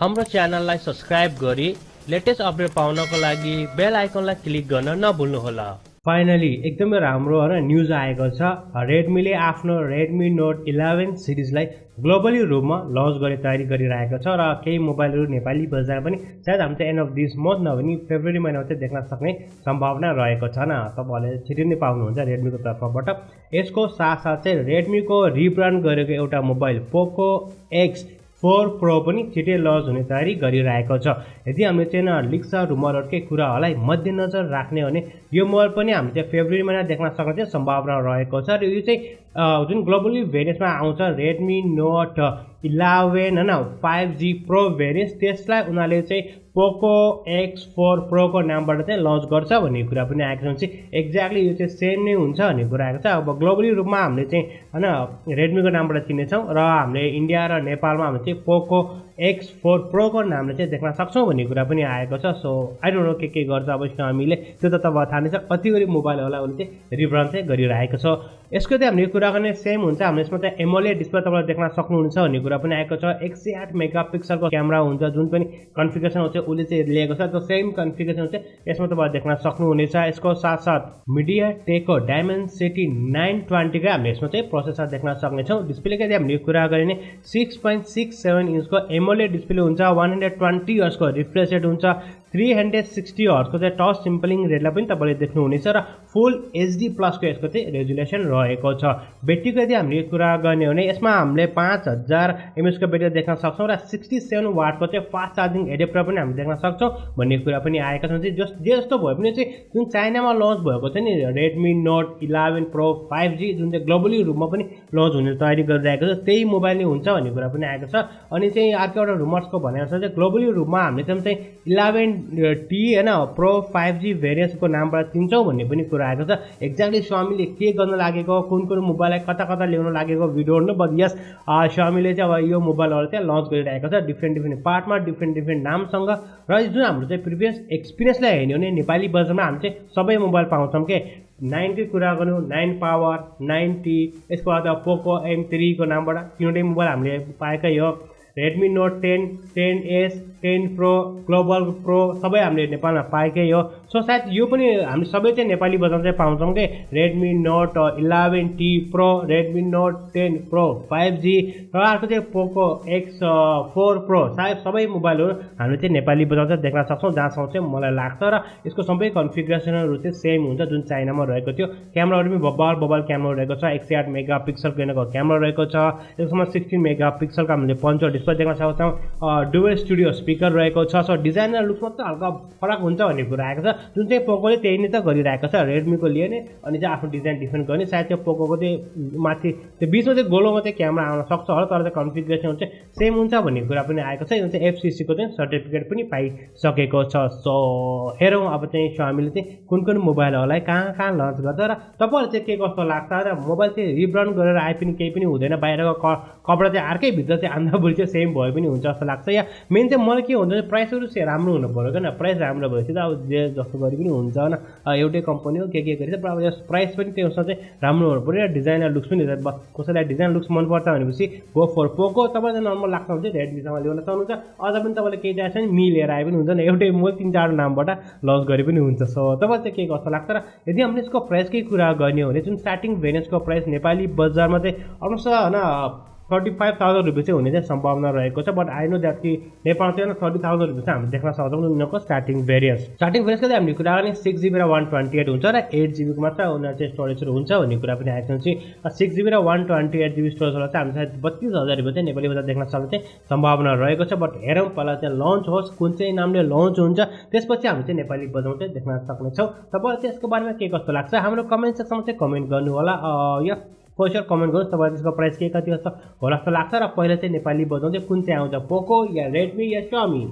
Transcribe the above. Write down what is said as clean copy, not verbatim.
हाम्रो च्यानललाई सब्स्क्राइब गरी लेटेस्ट अपडेट पाउनको लागि बेल आइकनलाई क्लिक गर्न नभुल्नुहोला। फाइनली एकदमै राम्रो हैन न्यूज आएको छ। रेडमीले आफ्नो रेडमी नोट 11 सिरिजलाई ग्लोबली रूपमा लन्च गर्ने तयारी गरिरहेको छ र केही मोबाइलहरू नेपाली बजार पनि सायद हाम्रो एन्ड अफ दिस मन्थ नभनी फेब्रुअरी महिनामा चाहिँ देख्न सक्ने सम्भावना रहेको छ न। तपाईहरुले छिटो नै पाउनुहुन्छ रेडमीको तर्फबाट। यसको साथसाथ चाहिँ रेडमीको रिब्रान्ड गरेको एउटा मोबाइल पोको X4 Pro पनि छिटै लन्च हुने तयारी गरिरहेको छ। यदि हामीले चाहिँ लिक्स रुमरहरुकै कुराहरूलाई मध्यनजर राख्ने हो भने यो मोबाइल पनि हामीले फेब्रुअरी महिना देख्न सक्ने चाहिँ सम्भावना रहेको छ र यो चाहिँ जुन ग्लोबली भेरिएन्टमा आउँछ रेडमी नोट 11 हैन 5G Pro भेरिएन्ट त्यसलाई उनीहरूले चाहिँ पोको X4 Pro को नामबाट चाहिँ लन्च गर्छ भन्ने कुरा पनि आएको छ। एक्ज्याक्टली यो चाहिँ सेम नै हुन्छ भन्ने कुरा आएको छ। अब ग्लोबली रूपमा हामीले चाहिँ हैन रेडमीको नामबाट चिन्नेछौँ र हामीले इन्डिया र नेपालमा हामीले चाहिँ पोको X4 Pro को नामले चाहिँ देख्न सक्छौँ भन्ने कुरा पनि आएको छ। सो आई डोन्ट नो के गर्छ अब हामीले त्यो त तपाईलाई थाहा नै छ। कतिवटा मोबाइल होला उसले चाहिँ रिब्रान्ड चाहिँ गरिरहेको छ। यसको चाहिँ हामीले कुरा गर्ने सेम हुन्छ। हामीले यसमा चाहिँ एमोलेड डिस्प्ले तपाईले देख्न सक्नुहुन्छ भन्ने कुरा पनि आएको छ। 108 मेगापिक्सलको क्यामेरा हुन्छ जुन पनि कन्फिगरेसन हुन्छ उसले चाहिँ लिएको छ। त्यो सेम कन्फिगरेसन चाहिँ यसमा तपाईले देख्न सक्नुहुनेछ। यसको साथसाथ MediaTekको Dimensity 920 का हामीले यसमा चाहिँ प्रोसेसर देख्न सक्नेछौँ। डिस्प्लेको चाहिँ हामीले कुरा गर्ने 6.67 इन्चको एमोलेड डिस्प्ले हुन्छ। 120 हर्ट्जको रिफ्रेश रेट हुन्छ। 360 हर्ट्जको चाहिँ टच सिम्पलिङ रेटलाई पनि तपाईले देख्नुहुनेछ र फुल HD प्लस को यसको चाहिँ रेजुलेसन रहेको छ। ब्याट्रीको यदि हामीले कुरा गर्ने हो भने यसमा हामीले 5000 mAh को ब्याट्री देख्न सक्छौँ र 67 वाटको चाहिँ फास्ट चार्जिङ एडेप्टर पनि हामीले देख्न सक्छौँ भन्ने कुरा पनि आएको छ। जे जस्तो भए पनि चाहिँ जुन चाइनामा लन्च भएको छ नि रेडमी नोट 11 Pro 5G जुन चाहिँ ग्लोबली रूपमा पनि लन्च हुने तयारी गरिरहेको छ त्यही मोबाइल नै हुन्छ भन्ने कुरा पनि आएको छ। अनि चाहिँ अर्को एउटा रुमर्सको भनेअनुसार चाहिँ ग्लोबली रूपमा हामीले चाहिँ 11T हैन Pro 5G भेरिएन्टको नामबाट चिन्छौँ भन्ने पनि कुरा आएको छ। एक्ज्याक्टली Xiaomi के गर्न लागेको कुन मोबाइललाई कता कता ल्याउन लागेको भिडियोहरु न बदियास Xiaomi चाहिँ अब यो मोबाइलहरु चाहिँ लन्च गरिरहेको छ डिफ्रेन्ट पार्टमा डिफ्रेन्ट नामसँग। र जुन हाम्रो चाहिँ प्रिभियस एक्सपिरियन्सलाई हेर्ने हो भने नेपाली बजारमा हामी चाहिँ सबै मोबाइल पाउँछौँ के 9 को कुरा गर्नु 9 पावर 9T यसको बाद पोको M3 को नामबाट तीनवटै मोबाइल हामीले पाएकै हो। Redmi note 10 10S 10 Pro global pro सबै हामीले नेपालमा पाएकै हो। सो सायद यो पनि हामी सबै चाहिँ नेपाली बजारमा चाहिँ पाउँछौँ के Redmi note 11T Pro Redmi note 10 Pro 5G र अर्को चाहिँ पोको X4 Pro सायद सबै मोबाइलहरू हामीले चाहिँ नेपाली बजारमा चाहिँ देख्न सक्छौँ जहाँसम्म चाहिँ मलाई लाग्छ। र यसको सबै कन्फिगरेसनहरू चाहिँ सेम हुन्छ जुन चाइनामा रहेको थियो। क्यामेराहरू पनि बबाल क्यामेरा रहेको छ। 108 मेगापिक्सलको एनको क्यामेरा रहेको छ। यसमा 16 मेगापिक्सलको हामीले पञ्च डिस्प्ले देख्न सक्छौँ। डुअल स्टुडियो स्पिकर रहेको छ। सो डिजाइन र लुक्स मात्र हल्का फरक हुन्छ भन्ने कुरा आएको छ। जुन चाहिँ पोकोले त्यही नै त गरिरहेको छ रेडमीको लिए नै अनि चाहिँ आफ्नो डिजाइन डिफरेन्ट गर्ने। सायद त्यो पोकोको चाहिँ माथि त्यो बिचमा चाहिँ गोलोमा चाहिँ क्यामेरा आउन सक्छ होला तर चाहिँ कन्फिगरेसन चाहिँ सेम हुन्छ भन्ने कुरा पनि आएको छ। यो चाहिँ FCC को चाहिँ सर्टिफिकेट पनि पाइसकेको छ। सो हेरौँ अब चाहिँ Xiaomi चाहिँ कुन मोबाइलहरूलाई कहाँ लन्च गर्छ र तपाईहरुले चाहिँ के कस्तो लाग्छ र मोबाइल चाहिँ रिब्रान्ड गरेर आए पनि केही पनि हुँदैन। बाहिरको कपडा चाहिँ अर्कै भित्र चाहिँ आन्दाबुली चाहिँ सेम भए पनि हुन्छ जस्तो लाग्छ। या मेन चाहिँ मलाई के हुन्छ प्राइसहरु चाहिँ राम्रो हुनु पर्यो हैन। प्राइस राम्रो भएपछि त अब जे जस्तो गरी पनि हुन्छ हैन। एउटै कम्पनी हो के गरिन्छ अब यस प्राइस पनि त्यसमा चाहिँ राम्रो हुनु पर्यो र डिजाइन र लुक्स पनि कसैलाई डिजाइन लुक्स मन पर्छ भनेपछि गो फर पोको। तपाईलाई नर्मल लाग्छ भने चाहिँ रेडमी सँग ल्याउन सक्नुहुन्छ। अझ पनि तपाईले केही चाहिन्छ भने मिलेर आए पनि हुन्छ नि एउटै मोबाइल 3-4 नामबाट लन्च गरे पनि हुन्छ। सो तपाईलाई चाहिँ के कस्तो लाग्छ र यदि हामीले यसको प्राइसकै कुरा गर्ने हो भने जुन स्टार्टिङ भेरिएन्टको प्राइस नेपाली बजारमा चाहिँ अलमोस्ट हैन 35,000 रुपैयाँ चाहिँ हुने चाहिँ सम्भावना रहेको छ। बट आई नो द्याट कि नेपालमा चाहिँ 30,000 रुपैयाँ चाहिँ हामीले देख्न सक्छौँ उनीहरूको स्टार्टिङ भेरिएन्ट्सको चाहिँ हामीले कुरा गर्ने 6GB र 128 हुन्छ र 8GB को मात्र उनीहरू चाहिँ स्टोरेजहरू हुन्छ भन्ने कुरा पनि आएको छ। 6GB र 128GB स्टोरेजवाला चाहिँ हामीले सायद 32,000 रुपैयाँ चाहिँ नेपाली बजार देख्न सक्ने चाहिँ सम्भावना रहेको छ। बट हेरौँ पहिला चाहिँ लन्च होस् कुन चाहिँ नामले लन्च हुन्छ त्यसपछि हामी चाहिँ नेपाली बजारमा चाहिँ देख्न सक्नेछौँ। तपाईँलाई चाहिँ यसको बारेमा के कस्तो लाग्छ हाम्रो कमेन्ट सेक्सनमा चाहिँ कमेन्ट गर्नु होला। या फर्स्ट कमेन्ट गर्नुहोस् तपाईलाई त्यसको प्राइस के कति जस्तो होला जस्तो लाग्छ र पहिला चाहिँ नेपाली बजारमा चाहिँ कुन चाहिँ आउँछ पोको या रेडमी या Xiaomi।